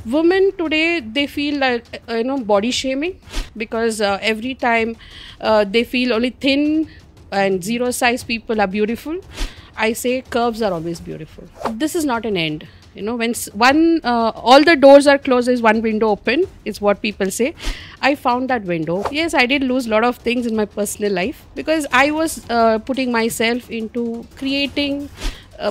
Women today, they feel like body shaming, because every time they feel only thin and zero size people are beautiful. I say curves are always beautiful. This is not an end. When one all the doors are closed, there's one window open, is what people say. I found that window. Yes, I did lose a lot of things in my personal life, because I was putting myself into creating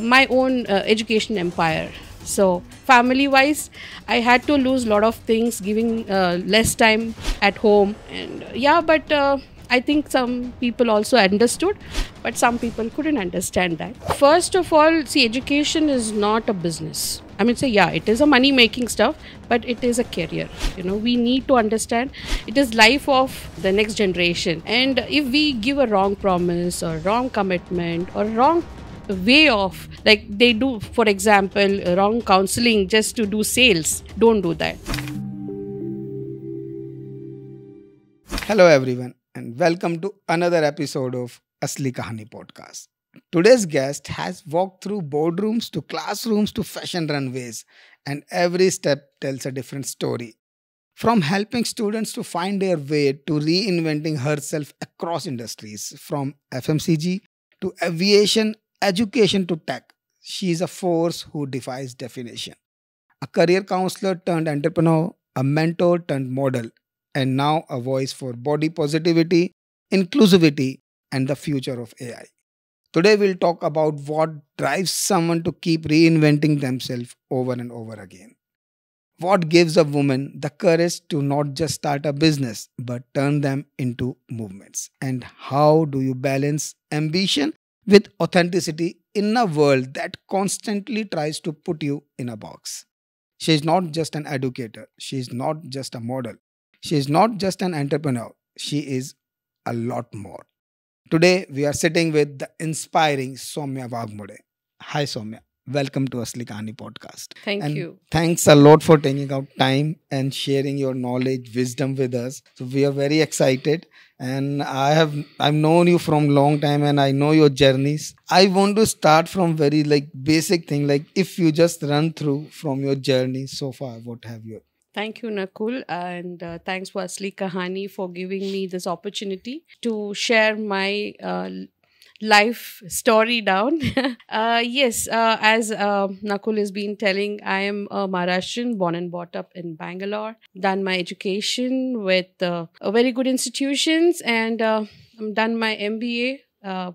my own education empire. So family wise, I had to lose a lot of things, giving less time at home. And yeah, but I think some people also understood, but some people couldn't understand that. First of all, see, education is not a business. I mean, say, yeah, it is a money making stuff, but it is a career. We need to understand it is life of the next generation. And if we give a wrong promise or wrong commitment or wrong way of, like they do, for example, wrong counseling just to do sales, don't do that. Hello, everyone, and welcome to another episode of Asli Kahani podcast. Today's guest has walked through boardrooms to classrooms to fashion runways, and every step tells a different story. From helping students to find their way to reinventing herself across industries, from FMCG to aviation, education to tech, she is a force who defies definition. A career counselor turned entrepreneur, a mentor turned model, and now a voice for body positivity, inclusivity, and the future of AI. Today, we'll talk about what drives someone to keep reinventing themselves over and over again. What gives a woman the courage to not just start a business but turn them into movements? And how do you balance ambition with authenticity in a world that constantly tries to put you in a box? She is not just an educator. She is not just a model. She is not just an entrepreneur. She is a lot more. Today, we are sitting with the inspiring Soumya Wagmode. Hi, Soumya. Welcome to Asli Kahani podcast. Thank And you. thanks a lot for taking out time and sharing your knowledge, wisdom with us. So we are very excited. And I've known you from long time and I know your journeys. I want to start from very basic thing. Like if you just run through from your journey so far, what have you? Thank you, Nakul, and thanks for Asli Kahani for giving me this opportunity to share my life story down. Yes, as Nakul has been telling, I am a Maharashtrian, born and brought up in Bangalore. Done my education with a very good institutions, and done my MBA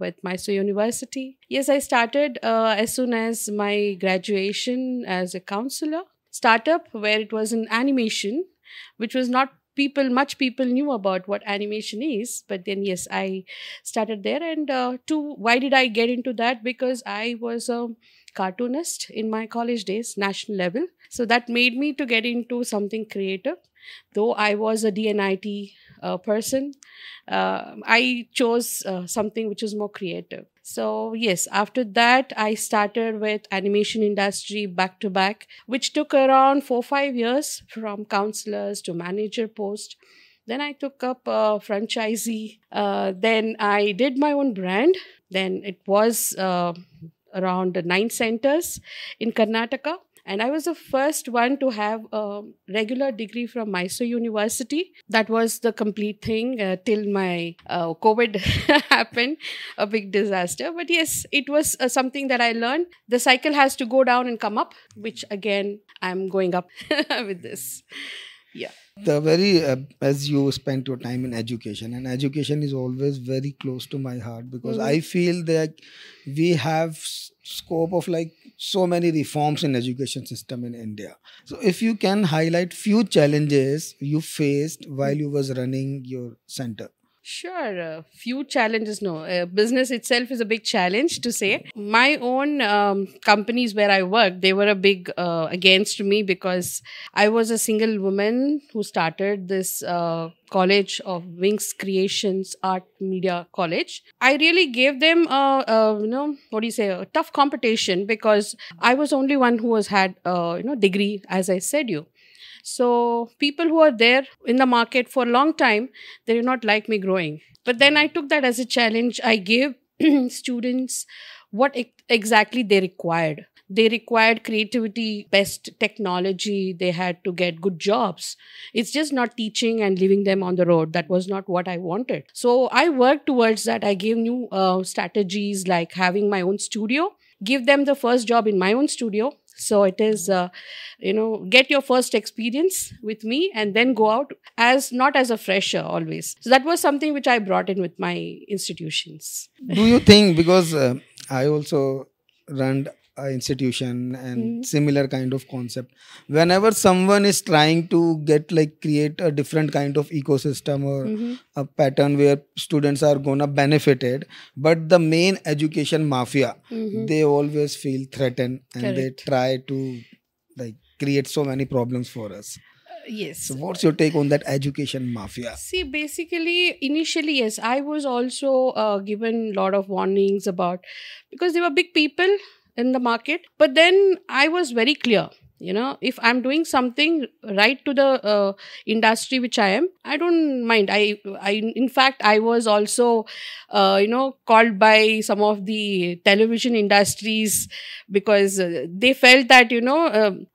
with Mysore University. Yes, I started as soon as my graduation as a counselor startup, where it was an animation, which was not much people knew about what animation is. But then yes, I started there. And why did I get into that? Because I was a cartoonist in my college days, national level. So that made me to get into something creative. Though I was a DNIT person, I chose something which was more creative. So yes, after that, I started with animation industry back to back, which took around 4 5 years, from counselors to manager post. Then I took up franchisee. Then I did my own brand. Then it was around 9 centers in Karnataka. And I was the first one to have a regular degree from Mysore University. That was the complete thing till my COVID happened, a big disaster. But yes, it was something that I learned. The cycle has to go down and come up, which again, I'm going up with this. Yeah. The very as you spent your time in education, and education is always very close to my heart because Mhm. I feel that we have scope of so many reforms in education system in India. So if you can highlight few challenges you faced while you was running your center. Sure, few challenges. No, business itself is a big challenge to say. My own companies where I worked, they were a big against me, because I was a single woman who started this college of Wings Creations Art Media College. I really gave them what do you say, a tough competition, because I was only one who was had degree, as I said you. So people who are there in the market for a long time, they did not like me growing. But then I took that as a challenge. I gave students what exactly they required. They required creativity, best technology. They had to get good jobs. It's just not teaching and leaving them on the road. That was not what I wanted. So I worked towards that. I gave new strategies like having my own studio, give them the first job in my own studio. So it is, get your first experience with me and then go out as not as a fresher always. So that was something which I brought in with my institutions. Do you think, because I also run a institution and similar kind of concept, whenever someone is trying to get like create a different kind of ecosystem or a pattern where students are gonna benefited, but the main education mafia, they always feel threatened and Correct. they try to like create so many problems for us. Yes. So what's your take on that education mafia? See, basically, initially, yes, I was also given a lot of warnings about, because they were big people in the market. But then I was very clear, if I'm doing something right to the industry which I am, I don't mind. In fact, I was also, called by some of the television industries because they felt that,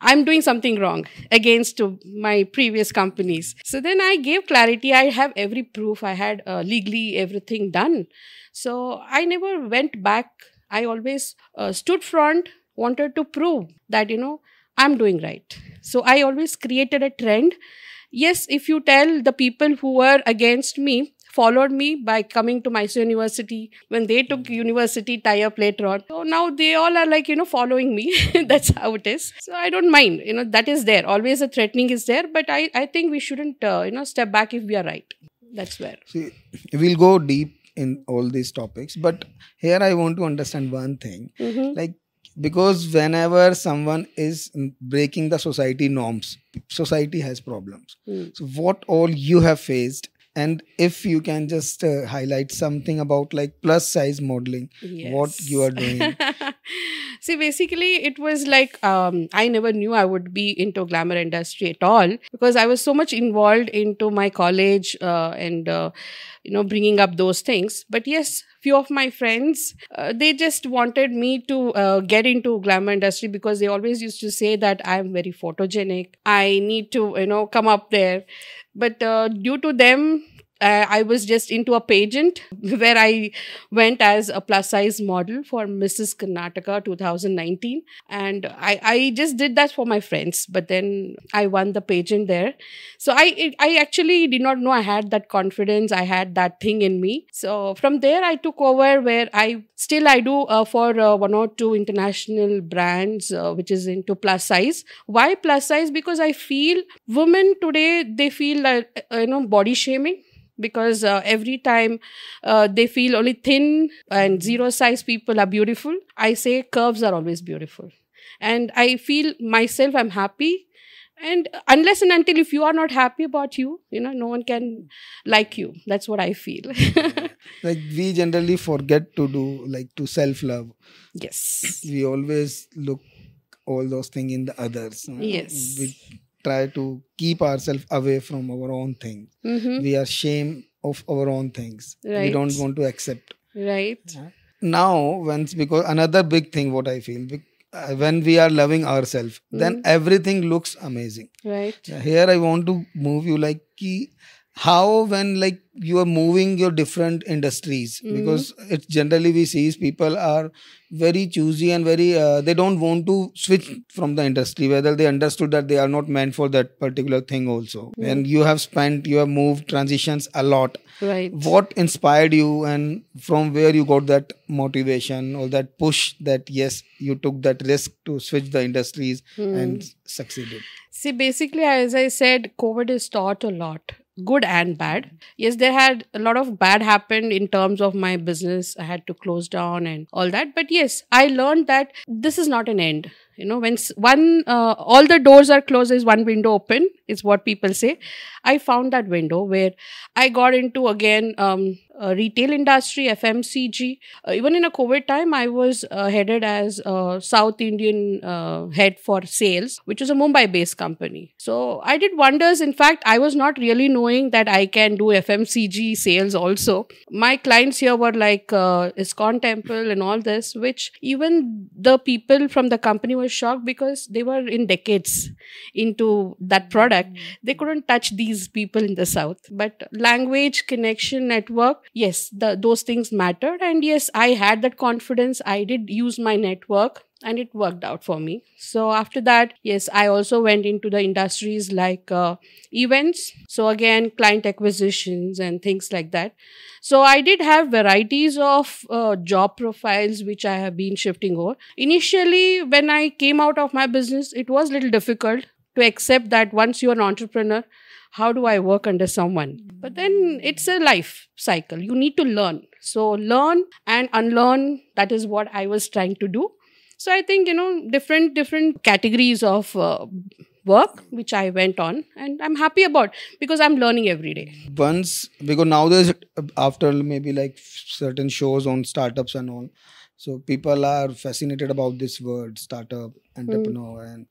I'm doing something wrong against my previous companies. So then I gave clarity. I have every proof. I had legally everything done. So I never went back. I always stood front, wanted to prove that, I'm doing right. So I always created a trend. Yes, if you tell the people who were against me, followed me by coming to Mysore University, when they took university tie-up later on. So now they all are like, following me. That's how it is. So I don't mind, that is there. Always a threatening is there. But I think we shouldn't, step back if we are right. That's where. See, we'll go deep in all these topics, but here I want to understand one thing, like, because whenever someone is breaking the society norms, society has problems. So what all you have faced, and if you can just highlight something about like plus size modeling, what you are doing. See, basically, it was like I never knew I would be into glamour industry at all because I was so much involved into my college and bringing up those things. But yes, few of my friends, they just wanted me to get into glamour industry because they always used to say that I'm very photogenic. I need to, come up there. But due to them, I was just into a pageant where I went as a plus size model for Mrs. Karnataka 2019. And I just did that for my friends. But then I won the pageant there. So I actually did not know I had that confidence. I had that thing in me. So from there, I took over where I do for one or two international brands, which is into plus size. Why plus size? Because I feel women today, they feel like, body shaming. Because every time they feel only thin and zero size people are beautiful. I say curves are always beautiful. And I feel myself, I'm happy. And unless and until if you are not happy about you, no one can like you. That's what I feel. Like we generally forget to do like to self-love. Yes. We always look all those things in the others. Yes. We try to keep ourselves away from our own thing. We are ashamed of our own things. Right. We don't want to accept. Right. Now, because another big thing what I feel, when we are loving ourselves, then everything looks amazing. Right. Here I want to move you like how when like you are moving your different industries, because it's generally we see people are very choosy and very they don't want to switch from the industry, whether they understood that they are not meant for that particular thing also. And you have moved transitions a lot. Right. What inspired you and from where you got that motivation or that push that yes, you took that risk to switch the industries and succeeded? See, basically, as I said, COVID has taught a lot, good and bad. Yes, there had a lot of bad happened in terms of my business. I had to close down and all that. But yes, I learned that this is not an end. when all the doors are closed, there's one window open, is what people say. I found that window where I got into again retail industry, FMCG. Even in a COVID time, I was headed as South Indian head for sales, which was a Mumbai-based company. So I did wonders. In fact, I was not really knowing that I can do FMCG sales also. My clients here were like ISKCON Temple and all this, which even the people from the company were shocked because they were in decades into that product. They couldn't touch these people in the South. But language, connection, network, yes, those things mattered. And yes, I had that confidence. I did use my network and it worked out for me. So after that, yes, I also went into the industries like events. So again, client acquisitions and things like that. So I did have varieties of job profiles which I have been shifting over. Initially, when I came out of my business, it was a little difficult to accept that once you're an entrepreneur, how do I work under someone? But then it's a life cycle. You need to learn. So learn and unlearn. That is what I was trying to do. So I think, different categories of work which I went on, and I'm happy about because I'm learning every day. Because now there's, after maybe like certain shows on startups and all, so people are fascinated about this word startup, entrepreneur,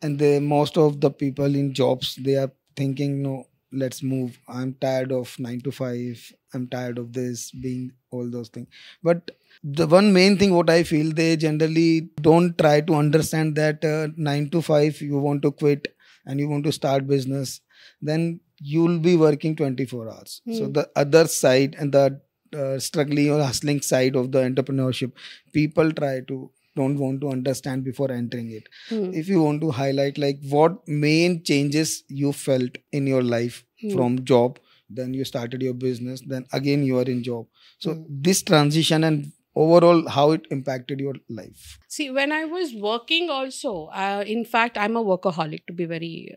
and most of the people in jobs, they are thinking, no, let's move. I'm tired of 9 to 5. I'm tired of this being all those things. But the one main thing what I feel, they generally don't try to understand that 9 to 5, you want to quit and you want to start business, then you'll be working 24 hours. So the other side and the struggling or hustling side of the entrepreneurship, people don't want to understand before entering it. If you want to highlight like what main changes you felt in your life from job, then you started your business, then again you are in job. So this transition and overall how it impacted your life. See, when I was working also, in fact, I'm a workaholic, to be very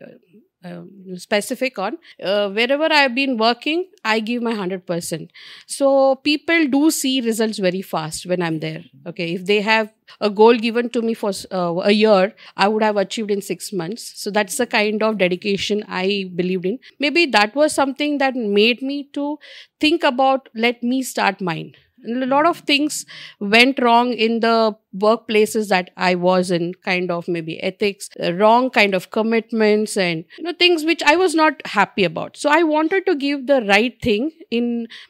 specific on. Wherever I've been working, I give my 100%. So people do see results very fast when I'm there. Okay, if they have a goal given to me for a year, I would have achieved in 6 months. So that's the kind of dedication I believed in. Maybe that was something that made me to think about, let me start mine. A lot of things went wrong in the workplaces that I was in, kind of maybe ethics, wrong kind of commitments and things which I was not happy about. So I wanted to give the right thing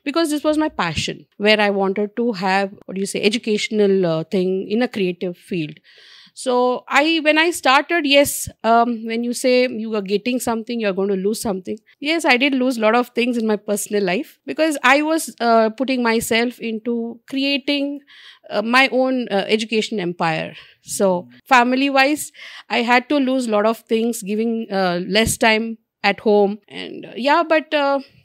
because this was my passion, where I wanted to have, educational thing in a creative field. So when I started, yes, when you say you are getting something, you're going to lose something. Yes, I did lose a lot of things in my personal life because I was putting myself into creating my own education empire. So family-wise, I had to lose a lot of things, giving less time at home. And but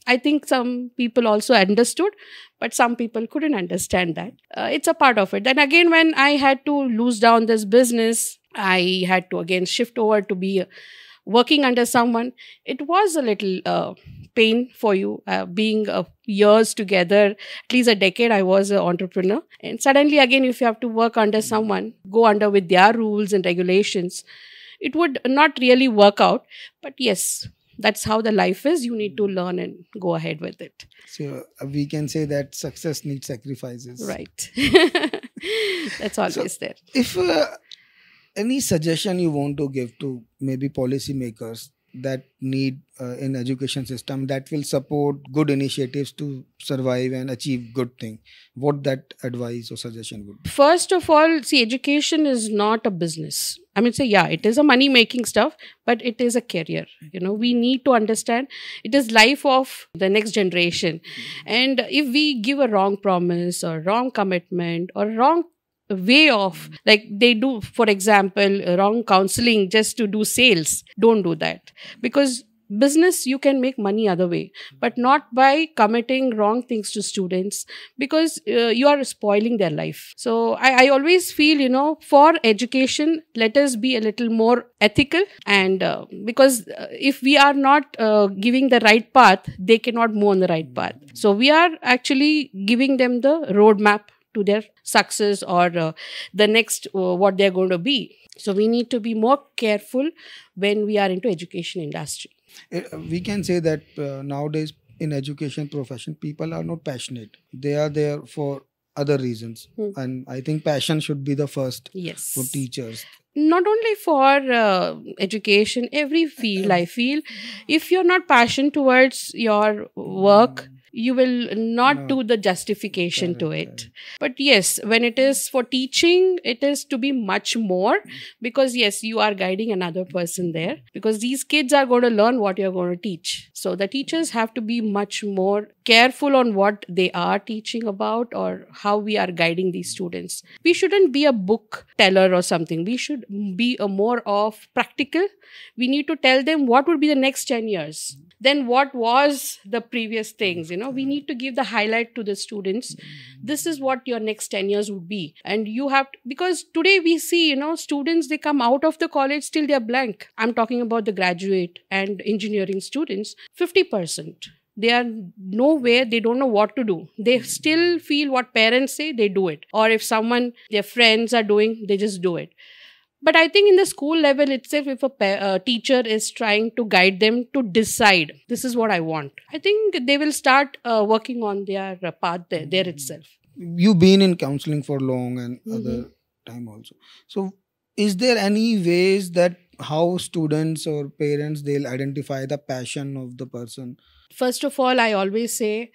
I think some people also understood, but some people couldn't understand that. It's a part of it. Then again, when I had to lose down this business, I had to again shift over to be working under someone. It was a little pain for you, being years together, at least a decade I was an entrepreneur. And suddenly again, if you have to work under someone, go under with their rules and regulations, it would not really work out. But yes, that's how the life is. You need to learn and go ahead with it. So we can say that success needs sacrifices. Right. That's always there. If any suggestion you want to give to maybe policymakers that need in education system that will support good initiatives to survive and achieve good thing, what that advice or suggestion would be? First of all, see, education is not a business. I mean, it is a money-making stuff, but it is a career. We need to understand it is life of the next generation. And if we give a wrong promise or wrong commitment or wrong way of, like they do, for example, wrong counseling just to do sales, don't do that. Because business, you can make money other way, but not by committing wrong things to students, because you are spoiling their life. So I always feel, for education, let us be a little more ethical. And because if we are not giving the right path, they cannot move on the right path. So we are actually giving them the roadmap to their success or the next what they're going to be. So we need to be more careful when we are into education industry. We can say that nowadays in education profession, people are not passionate. They are there for other reasons. And I think passion should be the first Yes. for teachers. Not only for education, every field, I feel, if you're not passionate towards your work, you will not No. do the justification to Correct, it. correct. But yes, when it is for teaching, it is to be much more, because yes, you are guiding another person there, because these kids are going to learn what you're going to teach. So the teachers have to be much more careful on what they are teaching about or how we are guiding these students. We shouldn't be a book teller or something. We should be a more of practical. We need to tell them what would be the next 10 years. Then what was the previous things, we need to give the highlight to the students. This is what your next 10 years would be. And you have to, because today we see, students, they come out of the college, still they're blank. I'm talking about the graduate and engineering students, 50%. They are nowhere, they don't know what to do. They still feel what parents say, they do it. Or if their friends are doing, they just do it. But I think in the school level itself, if a teacher is trying to guide them to decide, this is what I want, I think they will start working on their path there itself. You've been in counseling for long and other time also. So is there any ways that how students or parents, they'll identify the passion of the person? First of all, I always say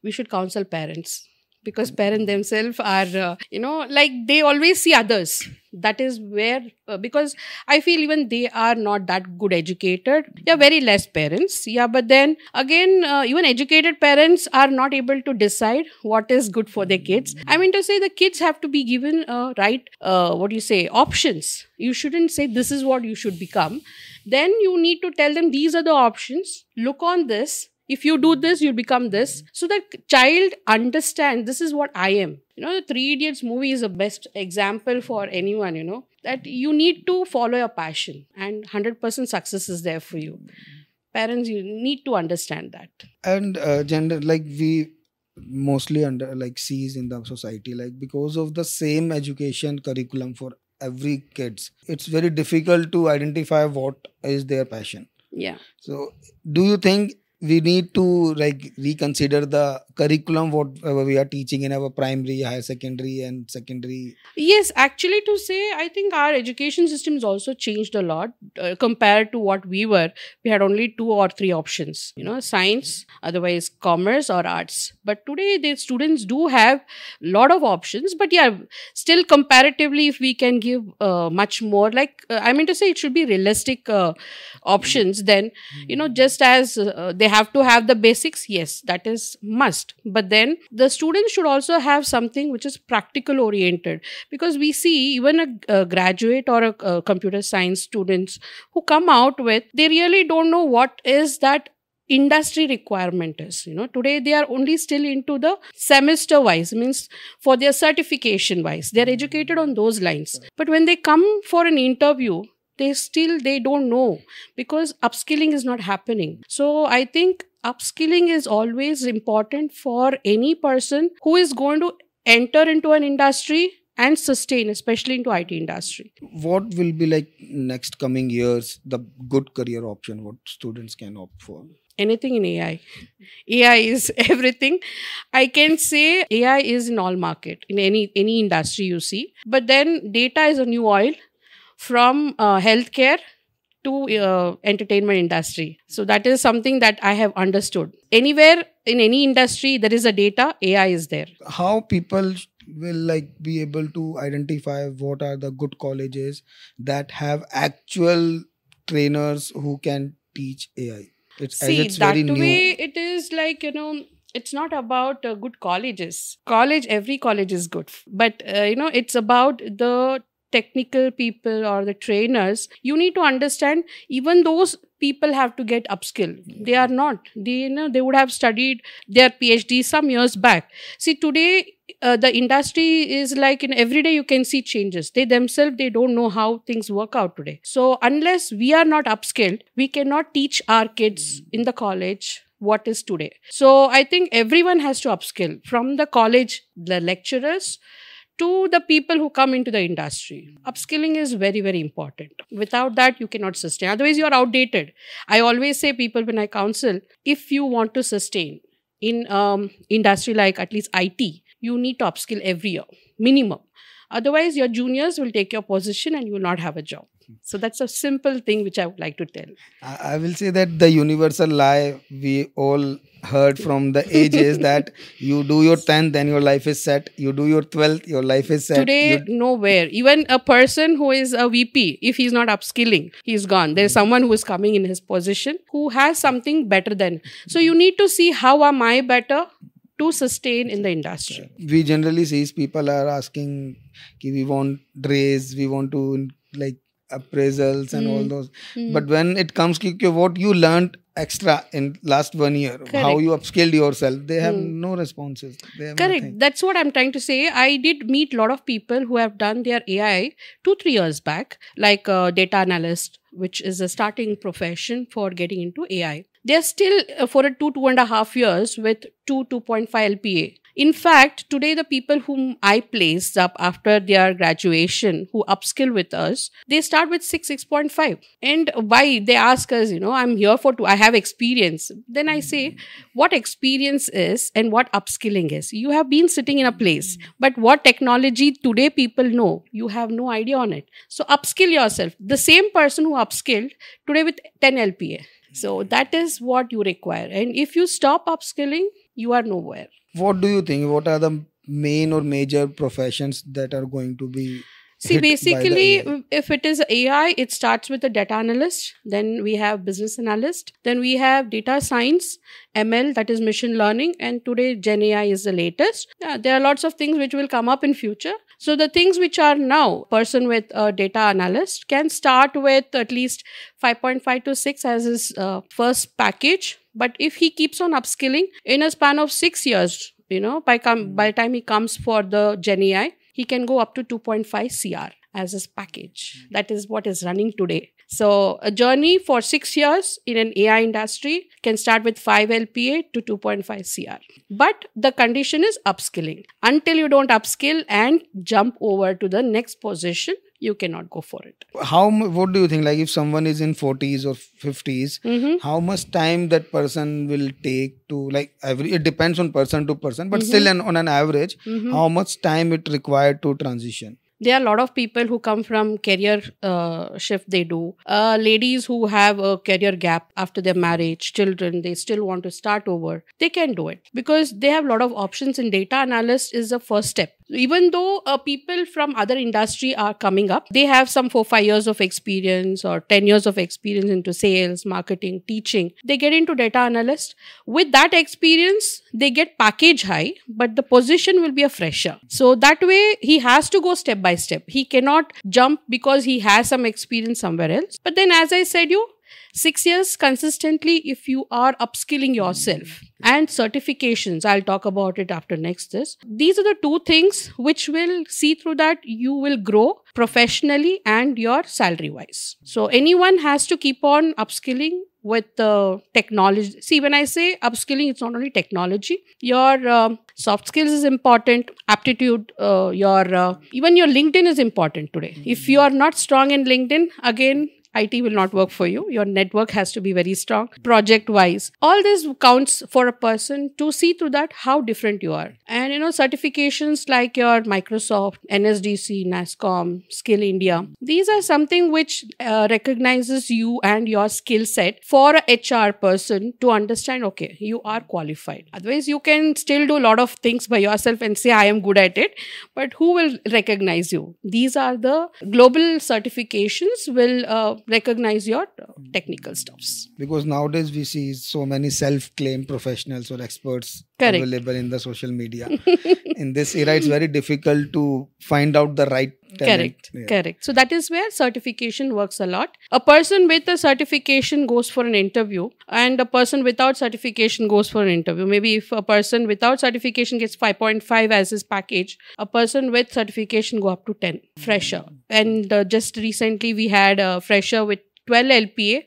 we should counsel parents. Because parents themselves are, like they always see others. That is where, because I feel even they are not that good educated. They are very less parents. Yeah, but then again, even educated parents are not able to decide what is good for their kids. I mean to say the kids have to be given options. You shouldn't say this is what you should become. Then you need to tell them these are the options. Look on this. If you do this, you'll become this. So that child understands this is what I am. The Three Idiots movie is the best example for anyone, that you need to follow your passion and 100% success is there for you. Parents, you need to understand that. And gender, like we mostly sees in the society, like because of the same education curriculum for every kids, it's very difficult to identify what is their passion. Yeah. So do you think we need to reconsider the curriculum what we are teaching in our primary, higher secondary and secondary? Yes, actually to say, I think our education system has also changed a lot compared to what we were. We had only 2 or 3 options, science, otherwise commerce or arts. But today the students do have a lot of options. But yeah, still comparatively, if we can give much more, I mean to say it should be realistic options, then, just as they have to have the basics, yes, that is must. But then the students should also have something which is practical oriented, because we see even a graduate or a computer science students who come out with, they really don't know what is that industry requirement is. Today they are only still into the semester wise, means for their certification wise, they are educated on those lines. But when they come for an interview, they don't know, because upskilling is not happening. So I think upskilling is always important for any person who is going to enter into an industry and sustain, especially into IT industry. What will be next coming years, the good career option, what students can opt for? Anything in AI. AI is everything. I can say AI is in all market, in any industry you see. But then data is a new oil, from healthcare to entertainment industry. So that is something that I have understood. Anywhere, in any industry, there is a data, AI is there. How people will be able to identify what are the good colleges that have actual trainers who can teach AI? It's that very new. way it is it's not about good colleges. Every college is good. But, it's about the technical people or the trainers. You need to understand, even those people have to get upskilled. They are not. They would have studied their PhD some years back. See, today, the industry is in every day you can see changes. They themselves, they don't know how things work out today. So unless we are not upskilled, we cannot teach our kids in the college what is today. So I think everyone has to upskill, from the college, the lecturers, to the people who come into the industry. Upskilling is very, very important. Without that, you cannot sustain. Otherwise, you are outdated. I always say people when I counsel, if you want to sustain in industry like at least IT, you need to upskill every year, minimum. Otherwise, your juniors will take your position and you will not have a job. So that's a simple thing which I would like to tell. I will say that the universal lie we all heard from the ages that you do your 10th, then your life is set. You do your 12th, your life is set. Today, nowhere. Even a person who is a VP, if he's not upskilling, he's gone. There's someone who is coming in his position who has something better than. So you need to see how am I better to sustain in the industry. We generally see people are asking, we want raise, we want to like appraisals and all those. But when it comes to what you learned extra in last 1 year, how you upskilled yourself, they have no responses. They have Correct. nothing. That's what I'm trying to say. I did meet a lot of people who have done their AI 2-3 years back, like a data analyst, which is a starting profession for getting into AI. They're still for a 2.5 years with 2.5 LPA. In fact, today the people whom I placed up after their graduation who upskill with us, they start with 6.5. And why? They ask us, I'm here for 2. I have experience. Then I say, what experience is and what upskilling is. You have been sitting in a place, but what technology today people know, you have no idea on it. So upskill yourself. The same person who upskilled today with 10 LPA. So that is what you require. And if you stop upskilling, you are nowhere. What do you think? What are the main or major professions that are going to be See, basically, AI? if it is AI, it starts with a data analyst. Then we have business analyst. Then we have data science, ML, that is machine learning. And today, Gen AI is the latest. There are lots of things which will come up in future. So the things which are now, person with a data analyst can start with at least 5.5 to 6 as his first package. But if he keeps on upskilling in a span of 6 years, by the time he comes for the Gen AI, he can go up to 2.5 CR as his package. That is what is running today. So a journey for 6 years in an AI industry can start with 5 LPA to 2.5 CR. But the condition is upskilling. Until you don't upskill and jump over to the next position, you cannot go for it. What do you think? Like if someone is in 40s or 50s, how much time that person will take to it depends on person to person, but still on an average, how much time it required to transition? There are a lot of people who come from career shift they do. Ladies who have a career gap after their marriage, children, they still want to start over. They can do it because they have a lot of options, and data analyst is the first step. Even though people from other industry are coming up, they have some 4-5 years of experience or 10 years of experience into sales, marketing, teaching. They get into data analyst. With that experience, they get package high, but the position will be a fresher. So that way, he has to go step by step. He cannot jump because he has some experience somewhere else. But then as I said 6 years consistently, if you are upskilling yourself and certifications, I'll talk about it after next this. These are the 2 things which will see through that you will grow professionally and your salary wise. So anyone has to keep on upskilling with the technology. See, when I say upskilling, it's not only technology. Your soft skills is important. Aptitude, even your LinkedIn is important today. If you are not strong in LinkedIn, again, IT will not work for you. Your network has to be very strong, project-wise. All this counts for a person to see through that how different you are. And, certifications like your Microsoft, NSDC, NASSCOM, Skill India, these are something which recognizes you and your skill set for a HR person to understand, okay, you are qualified. Otherwise, you can still do a lot of things by yourself and say, I am good at it. But who will recognize you? These are the global certifications will recognize your technical stuffs. Because nowadays we see so many self-claimed professionals or experts available in the social media. In this era, it's very difficult to find out the right talent. Correct. So that is where certification works a lot. A person with a certification goes for an interview and a person without certification goes for an interview. Maybe if a person without certification gets 5.5 as his package, a person with certification go up to 10, fresher. And just recently we had a fresher with 12 LPA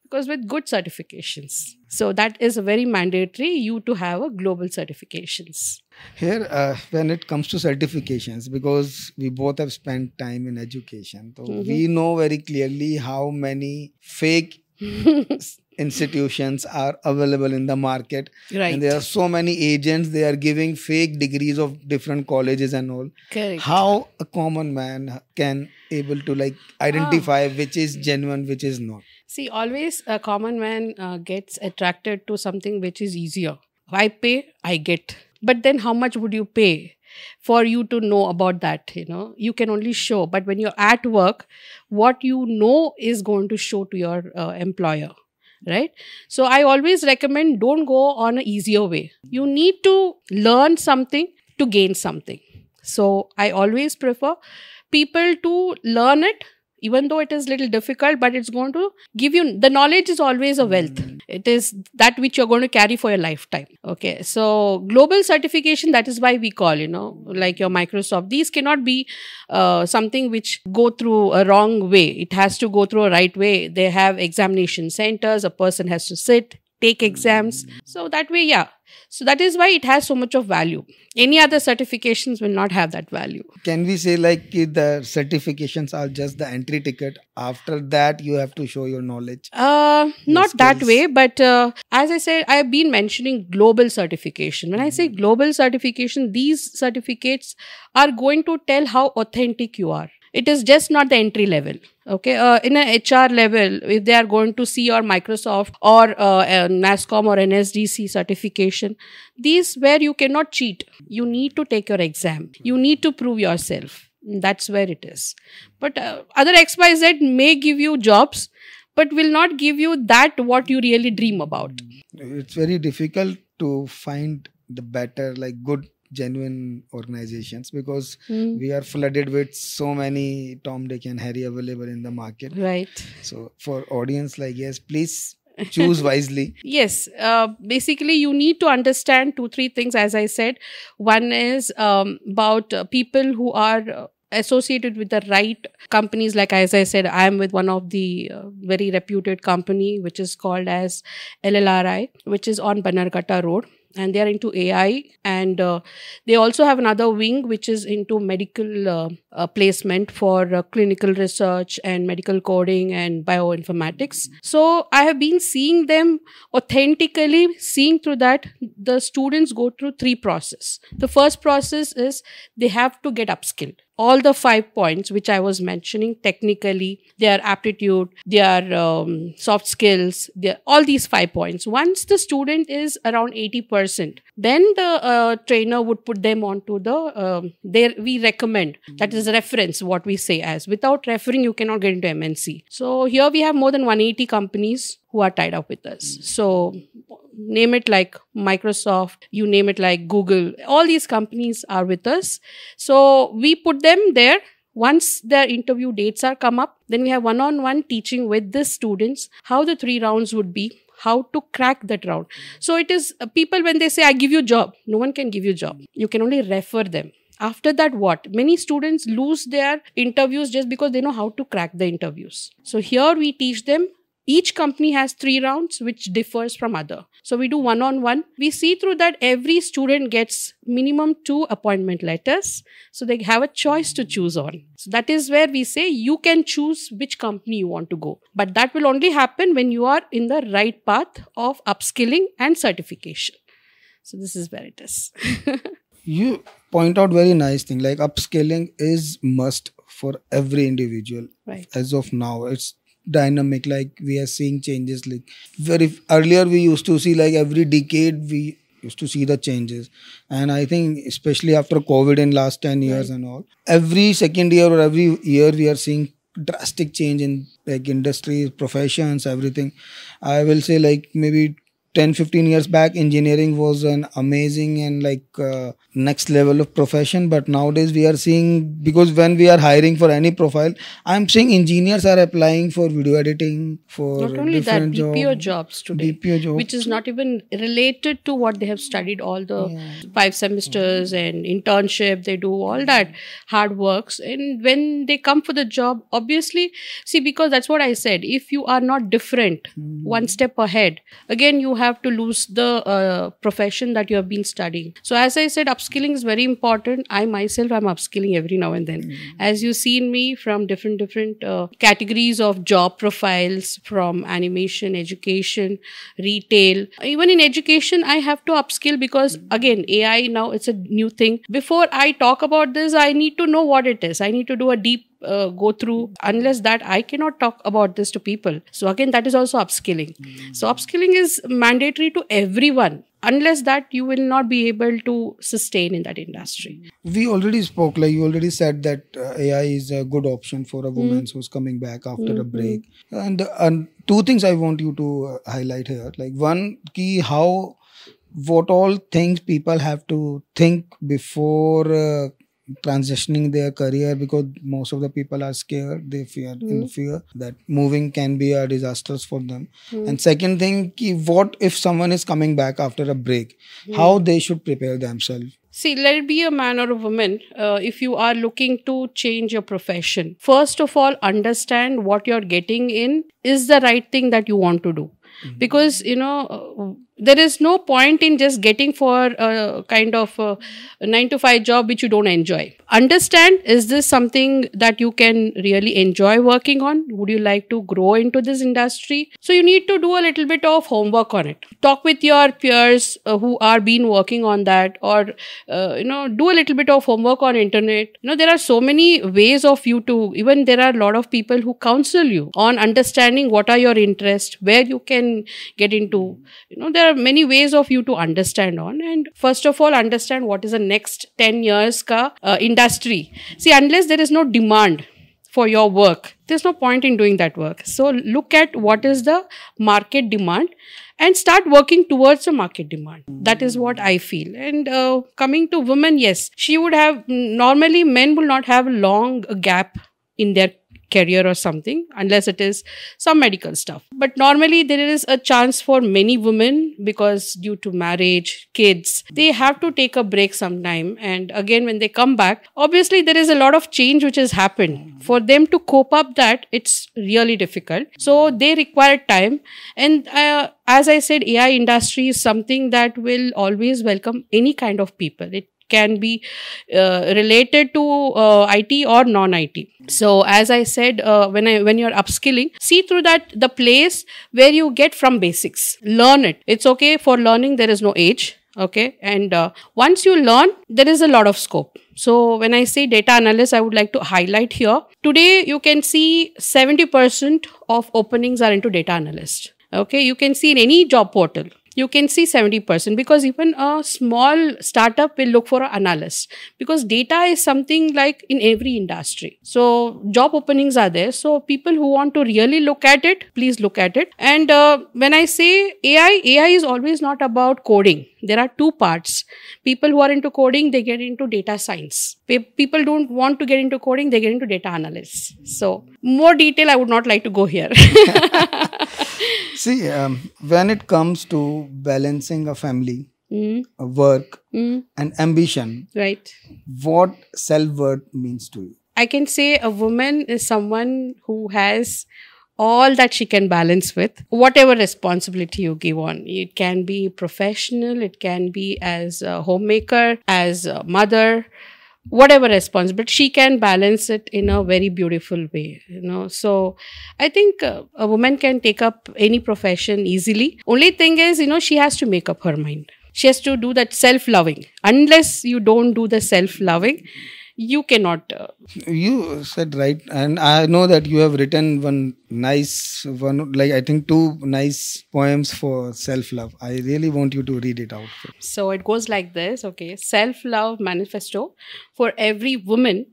because with good certifications. So that is a very mandatory you to have a global certifications. Here, when it comes to certifications, because we both have spent time in education, so we know very clearly how many fake institutions are available in the market. Right. And there are so many agents, they are giving fake degrees of different colleges and all. Correct. How a common man can able to like identify which is genuine, which is not? See, always a common man gets attracted to something which is easier. I pay, I get. But then how much would you pay for you to know about that? You can only show. But when you're at work, what you know is going to show to your employer. Right? So I always recommend don't go on an easier way. You need to learn something to gain something. So I always prefer people to learn it, even though it is little difficult, but it's going to give you, the knowledge is always a wealth. It is that which you're going to carry for your lifetime. Okay. So global certification, that is why we call, like your Microsoft, these cannot be something which go through a wrong way. It has to go through a right way. They have examination centers. A person has to sit, take exams. So that way, yeah. So that is why it has so much of value. Any other certifications will not have that value. Can we say like the certifications are just the entry ticket? After that, you have to show your knowledge? Not that way, but as I said, I have been mentioning global certification. When I say global certification, these certificates are going to tell how authentic you are. It is just not the entry level. Okay, in an HR level, if they are going to see your Microsoft or NASCOM or NSDC certification, these where you cannot cheat. You need to take your exam. You need to prove yourself. That's where it is. But other XYZ may give you jobs, but will not give you that what you really dream about. It's very difficult to find the better, like good, genuine organizations, because we are flooded with so many Tom, Dick and Harry available in the market. Right. So for audience like, yes, please choose wisely. Yes. Basically, you need to understand 2-3 things, as I said. One is about people who are associated with the right companies. Like, as I said, I am with one of the very reputed company, which is called as LLRI, which is on Banarghatta Road. And they are into AI, and they also have another wing which is into medical placement for clinical research and medical coding and bioinformatics. So I have been seeing them authentically, seeing through that the students go through 3 processes. The first process is they have to get upskilled. All the 5 points which I was mentioning, technically, their aptitude, their soft skills, all these 5 points. Once the student is around 80%, then the trainer would put them onto the, we recommend, that is reference, what we say as. Without referring, you cannot get into MNC. So here we have more than 180 companies who are tied up with us. So name it like Microsoft, you name it like Google, all these companies are with us. So we put them there. Once their interview dates are come up, then we have one-on-one teaching with the students how the 3 rounds would be, how to crack that round. So it is people, when they say, I give you job, no one can give you job. You can only refer them. After that, what? Many students lose their interviews just because they know how to crack the interviews. So here we teach them. Each company has 3 rounds, which differs from other. So we do one-on-one. We see through that every student gets minimum 2 appointment letters. So they have a choice to choose on. So that is where we say you can choose which company you want to go. But that will only happen when you are in the right path of upskilling and certification. So this is where it is. You point out very nice thing, like upskilling is must for every individual. Right. As of now, it's dynamic, like we are seeing changes. Like very earlier we used to see like every decade we used to see the changes, and I think especially after COVID in last 10 years, right, and all, every second year or every year we are seeing drastic change in like industries, professions, everything. I will say like maybe 10-15 years back, engineering was an amazing and next level of profession. But nowadays we are seeing, because when we are hiring for any profile, I'm seeing engineers are applying for video editing, for not only that, different BPO jobs today, BPO jobs, which is not even related to what they have studied, all the 5 semesters and internship, they do all that hard works. And when they come for the job, obviously, see, because that's what I said, if you are not different, one step ahead, again, you have to lose the profession that you have been studying. So as I said, upskilling is very important. I myself am upskilling every now and then. As you seen me from different categories of job profiles, from animation, education, retail. Even in education, I have to upskill because again, AI now, it's a new thing. Before I talk about this, I need to know what it is. I need to do a deep go through. Unless that, I cannot talk about this to people. So again, that is also upskilling. So upskilling is mandatory to everyone. Unless that, you will not be able to sustain in that industry. We already spoke, like you already said that AI is a good option for a woman who's coming back after a break. And two things I want you to highlight here. Like one key, what all things people have to think before transitioning their career, because most of the people are scared. They fear that moving can be a disastrous for them. And second thing, what if someone is coming back after a break, how they should prepare themselves? See, let it be a man or a woman. If you are looking to change your profession, first of all, understand what you're getting in is the right thing that you want to do. Because, there is no point in just getting for a kind of a 9-to-5 job which you don't enjoy. Understand, is this something that you can really enjoy working on? Would you like to grow into this industry? So you need to do a little bit of homework on it. Talk with your peers who are been working on that, or do a little bit of homework on internet. There are so many ways of you to, even there are a lot of people who counsel you on understanding what are your interests, where you can get into. There are many ways of you to understand on. And first of all, understand what is the next 10 years ka industry. See, unless there is no demand for your work, there's no point in doing that work. So look at what is the market demand and start working towards the market demand. That is what I feel. And coming to women, yes, she would have, normally men will not have a long gap in their career or something, unless it is some medical stuff. But normally there is a chance for many women, because due to marriage, kids, they have to take a break sometime. And again, when they come back, obviously there is a lot of change which has happened. For them to cope up that, it's really difficult. So they require time. And as I said, AI industry is something that will always welcome any kind of people. It can be related to IT or non-IT. So as I said, when you're upskilling, see through that the place where you get from basics. Learn it. It's okay. For learning, there is no age. Okay. And once you learn, there is a lot of scope. So when I say data analyst, I would like to highlight here. Today, you can see 70% of openings are into data analyst. Okay. You can see in any job portal, you can see 70%, because even a small startup will look for an analyst, because data is something like in every industry. So job openings are there. So people who want to really look at it, please look at it. And when I say AI is always not about coding. There are two parts. People who are into coding, they get into data science. People don't want to get into coding, they get into data analysis. So more detail, I would not like to go here. See, when it comes to balancing a family, a work, and ambition, right? What self-worth means to you? I can say a woman is someone who has all that she can balance with whatever responsibility you give on. It can be professional, it can be as a homemaker, as a mother, whatever responsibility, she can balance it in a very beautiful way, So I think a woman can take up any profession easily. Only thing is, she has to make up her mind. She has to do that self-loving. Unless you don't do the self-loving, you cannot. You said right. And I know that you have written I think 2 nice poems for self-love. I really want you to read it out. So it goes like this, okay. Self-love manifesto for every woman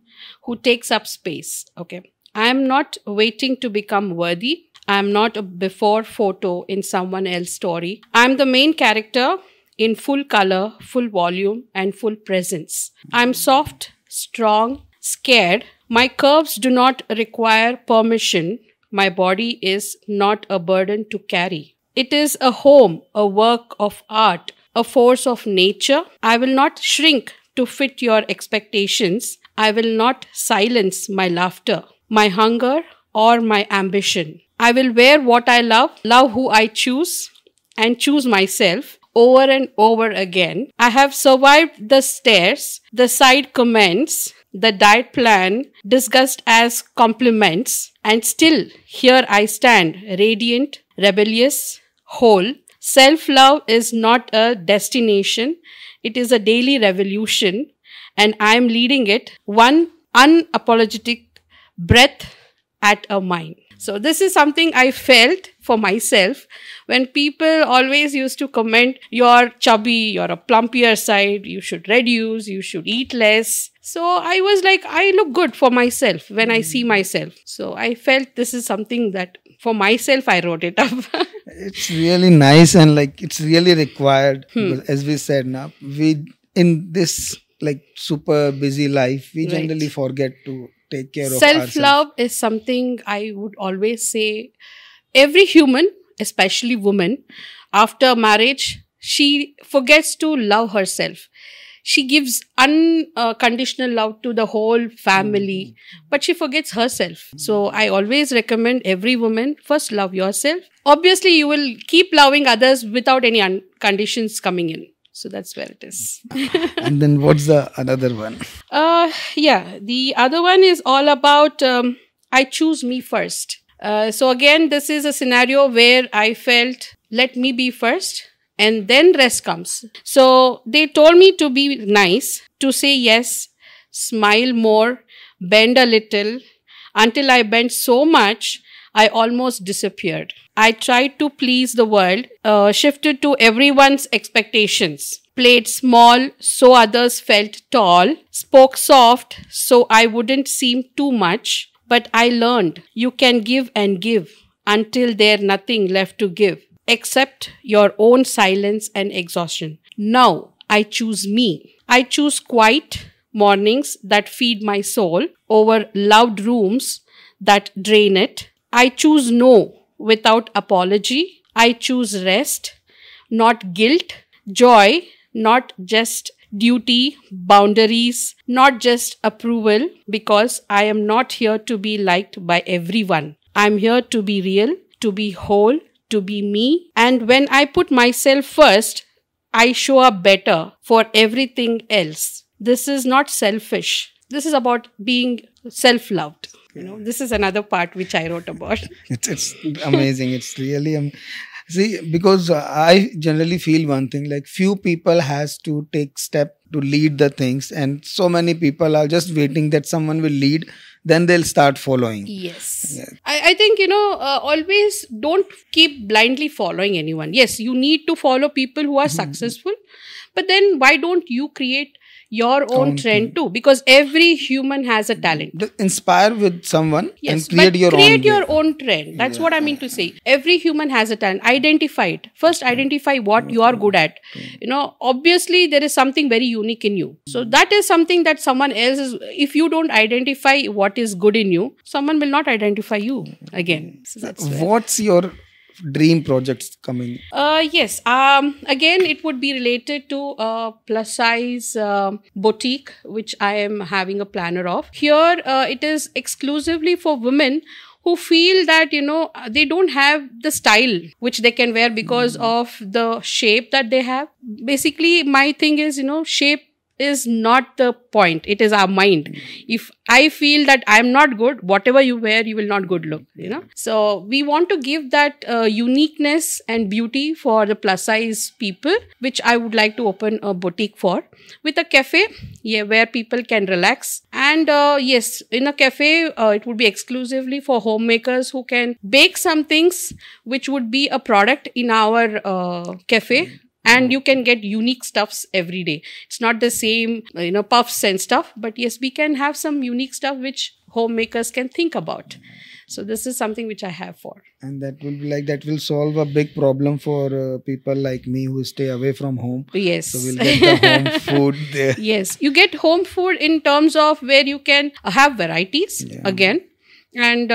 who takes up space, okay. I am not waiting to become worthy. I'm not a before photo in someone else's story. I'm the main character in full color, full volume, and full presence. I'm soft, strong, scared. My curves do not require permission. My body is not a burden to carry. It is a home, a work of art, a force of nature. I will not shrink to fit your expectations. I will not silence my laughter, my hunger, or my ambition. I will wear what I love who I choose, and choose myself over and over again. I have survived the stares, the side comments, the diet plan discussed as compliments, and still here I stand, radiant, rebellious, whole. Self-love is not a destination, it is a daily revolution, and I am leading it one unapologetic breath at a mind. So this is something I felt for myself when people always used to comment, you're chubby, you're a plumpier side, you should reduce, you should eat less. So I was like, I look good for myself when I see myself. So I felt this is something that for myself I wrote it up. It's really nice and like it's really required. Because as we said now, we in this like super busy life, we Right. generally forget to take care of ourselves. Self-love is something I would always say every human, especially woman, after marriage, she forgets to love herself. She gives unconditional love to the whole family, but she forgets herself. So I always recommend every woman, first love yourself. Obviously, you will keep loving others without any conditions coming in. So that's where it is. And then what's the another one? Yeah, the other one is all about I choose me first. So again, this is a scenario where I felt, let me be first and then rest comes. So they told me to be nice, to say yes, smile more, bend a little, until I bent so much, I almost disappeared. I tried to please the world, shifted to everyone's expectations, played small so others felt tall, spoke soft so I wouldn't seem too much. But I learned you can give and give until there's nothing left to give, except your own silence and exhaustion. Now I choose me. I choose quiet mornings that feed my soul over loud rooms that drain it. I choose no without apology. I choose rest, not guilt, joy, not just duty, boundaries, not just approval, because I am not here to be liked by everyone. I'm here to be real, to be whole, to be me. And when I put myself first, I show up better for everything else. This is not selfish. This is about being self-loved. You know, this is another part which I wrote about. It's amazing. It's really see, because I generally feel one thing, like few people has to take step to lead the things, and so many people are just waiting that someone will lead, then they'll start following. Yes. Yeah. I think, always don't keep blindly following anyone. Yes, you need to follow people who are successful, but then why don't you create your own trend too? Because every human has a talent. Inspire with someone Yes, and create but your own create way. your own trend. That's what I mean to say. Every human has a talent. Identify it. First, identify what you are good at. Obviously, there is something very unique in you. So that is something that someone else is. If you don't identify what is good in you, someone will not identify you again. So that's where. What's your dream projects coming? Yes. Again, it would be related to a plus size boutique, which I am having a planner of. Here, it is exclusively for women who feel that, they don't have the style which they can wear because of the shape that they have. Basically, my thing is, shape is not the point. It is our mind. If I feel that I'm not good, whatever you wear, you will not good look, So we want to give that uniqueness and beauty for the plus size people, which I would like to open a boutique for, with a cafe, where people can relax. And yes, in a cafe, it would be exclusively for homemakers who can bake some things which would be a product in our cafe. And you can get unique stuffs every day. It's not the same, puffs and stuff. But yes, we can have some unique stuff which homemakers can think about. So this is something which I have for. And that will be like, that will solve a big problem for people like me who stay away from home. Yes. So we'll get the home food there. Yes, you get home food in terms of where you can have varieties again, and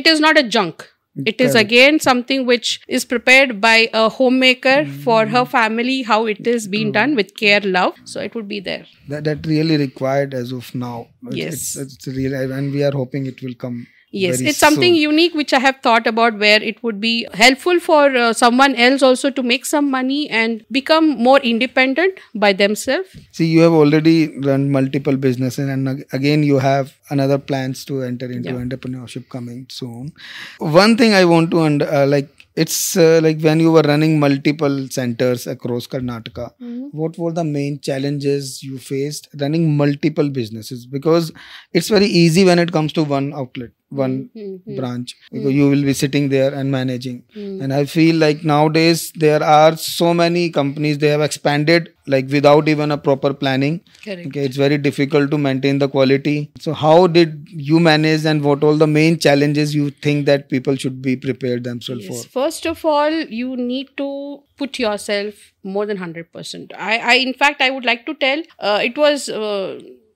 it is not a junk. It is again something which is prepared by a homemaker for her family, how it is being done with care, love. So it would be there. That really required as of now. Yes. It's really, and we are hoping it will come. Yes, very it's something soon. unique which I have thought about, where it would be helpful for someone else also to make some money and become more independent by themselves. See, you have already run multiple businesses, and again you have another plans to enter into entrepreneurship coming soon. One thing I want to it's like when you were running multiple centers across Karnataka, what were the main challenges you faced running multiple businesses? Because it's very easy when it comes to one outlet, one branch, because you will be sitting there and managing. And I feel like nowadays there are so many companies, they have expanded like without even a proper planning. Correct. Okay, it's very difficult to maintain the quality. So how did you manage, and what all the main challenges you think that people should be prepared themselves for? First of all, you need to put yourself more than 100%. I in fact, I would like to tell, it was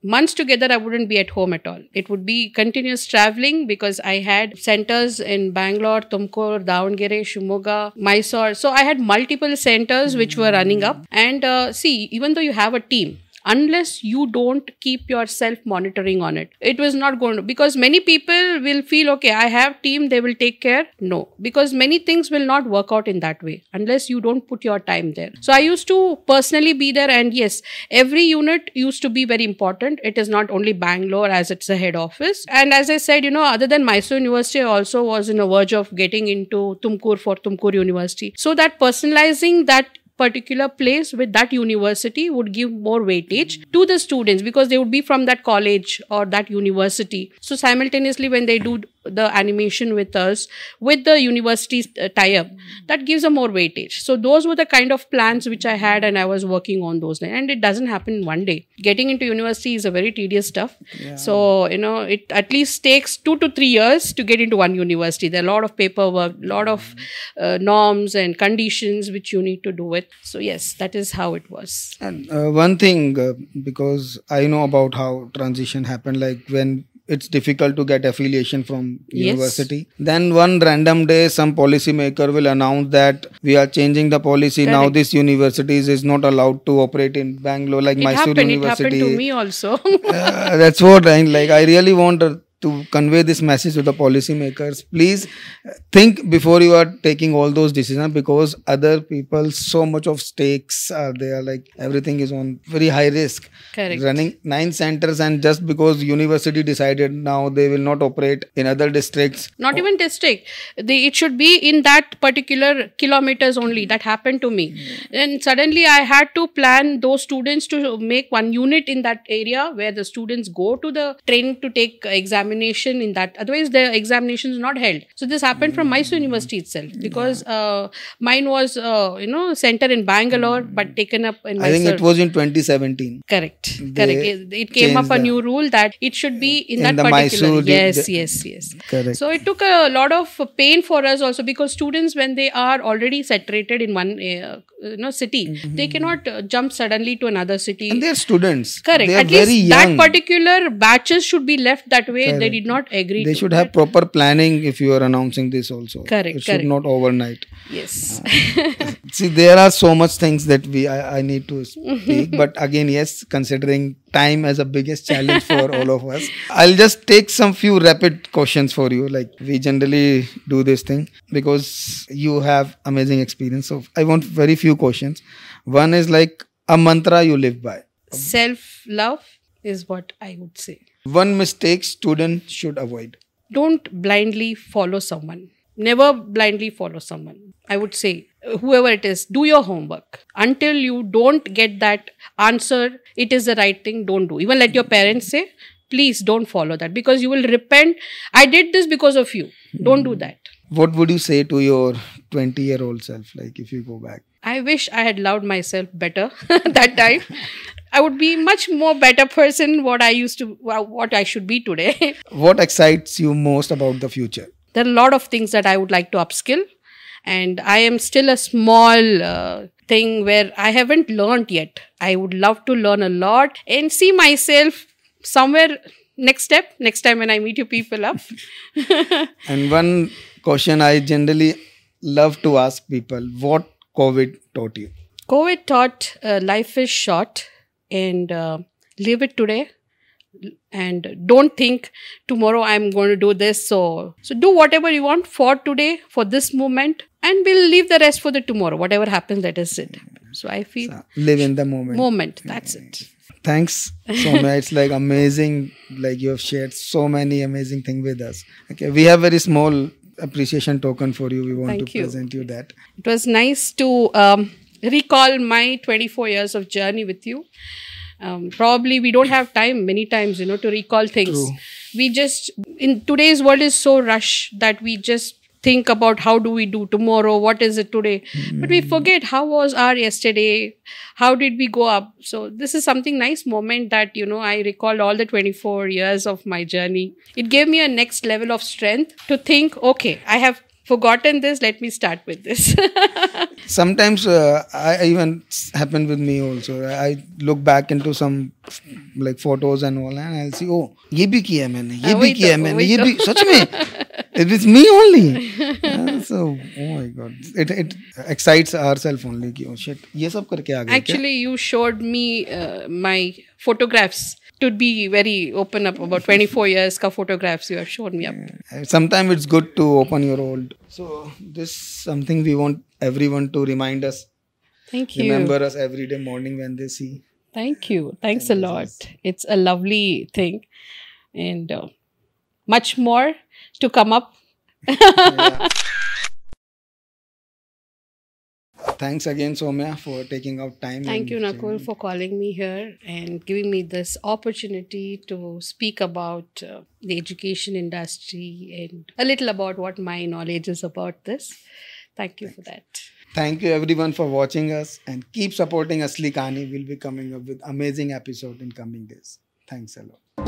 months together, I wouldn't be at home at all. It would be continuous traveling, because I had centers in Bangalore, Tumkur, Davangere, Shimoga, Mysore. So I had multiple centers which were running up. And see, even though you have a team, unless you don't keep yourself monitoring on it, it was not going to, because many people will feel, okay, I have team, they will take care. No, because many things will not work out in that way unless you don't put your time there. So I used to personally be there, and yes, every unit used to be very important. It is not only Bangalore as it's a head office. And as I said, other than Mysore University, I also was in a verge of getting into Tumkur for Tumkur University. So that personalizing that particular place with that university would give more weightage to the students, because they would be from that college or that university. So simultaneously, when they do the animation with us, with the university tie-up, that gives a more weightage. So those were the kind of plans which I had, and I was working on those. And it doesn't happen in one day. Getting into university is a very tedious stuff. Yeah. So, it at least takes 2 to 3 years to get into one university. There are a lot of paperwork, a lot of norms and conditions which you need to do it. So yes, that is how it was. And one thing, because I know about how transition happened, like when it's difficult to get affiliation from university. Then one random day, some policy maker will announce that we are changing the policy. Correct. Now this universities is not allowed to operate in Bangalore, like Mysore University. It happened to me also. That's what I like. I really want to convey this message to the policymakers. Please think before you are taking all those decisions, because other people, so much of stakes are there, like everything is on very high risk. Correct. Running 9 centers, and just because university decided now they will not operate in other districts. Not even district. It should be in that particular kilometers only. That happened to me. And suddenly I had to plan those students to make one unit in that area where the students go to the training to take examination in that. Otherwise, the examination is not held. So this happened from Mysore University itself, because mine was, center in Bangalore, but taken up in Mysore. I think it was in 2017. Correct. It came up a new rule that it should be in that particular. Mysore, yes. Correct. So it took a lot of pain for us also, because students, when they are already saturated in one city, they cannot jump suddenly to another city. And they are students. Correct. They are At very least young. that particular batches should be left that way. Correct. They did not agree. They should have proper planning if you are announcing this also. Correct. It should not overnight. Yes. See, there are so much things that I need to speak. But again, yes, considering time as a biggest challenge for all of us, I'll just take some few rapid questions for you. Like we generally do this thing, because you have amazing experience. So I want very few questions. One is like a mantra you live by. Self-love is what I would say. One mistake student should avoid. Don't blindly follow someone. Never blindly follow someone. I would say, whoever it is, do your homework. Until you don't get that answer, it is the right thing, don't do. Even let your parents say, please don't follow that, because you will repent. I did this because of you. Don't do that. What would you say to your 20-year-old self, like if you go back? I wish I had loved myself better that time. I would be much more better person what I used to, what I should be today. What excites you most about the future? There are a lot of things that I would like to upskill, and I am still a small thing where I haven't learned yet. I would love to learn a lot and see myself somewhere next time when I meet you people up. And one question I generally love to ask people, what COVID taught you? COVID taught life is short, and live it today, and don't think tomorrow I'm going to do this. So do whatever you want for today, for this moment, and we'll leave the rest for the tomorrow. Whatever happens, that is it. So I feel So, live in the moment. That's it. Thanks, Soumya. It's like amazing. Like you have shared so many amazing things with us. Okay, we have very small appreciation token for you. We want Thank to you. present you that. It was nice to recall my 24 years of journey with you. Probably we don't have time many times, to recall things. True. We just, in today's world is so rush that we just think about how do we do tomorrow, what is it today, but we forget how was our yesterday, how did we go up. So this is something nice moment that, I recalled all the 24 years of my journey. It gave me a next level of strength to think, okay, I have forgotten this, let me start with this. Sometimes I even happen with me also. I look back into some like photos and all, and I'll see, oh, ये भी किया है मैंने, ये भी किया है मैंने, ये भी सच में. It is me only. So, oh my God, it excites ourselves only. कि, oh shit, ये सब करके आ गए क्या? Actually, you showed me my photographs. To be very open up about 24 years ka photographs you have shown me up. Sometimes it's good to open your old. So this is something we want everyone to remind us. Thank you. Remember us every day morning when they see. Thank you. Thanks a lot. It's a lovely thing. And much more to come up. Yeah. Thanks again, Soumya, for taking out time. Thank you, Nakul, for calling me here and giving me this opportunity to speak about the education industry and a little about what my knowledge is about this. Thank you for that. Thank you everyone for watching us, and keep supporting Asli Kahani. We'll be coming up with amazing episode in coming days. Thanks a lot.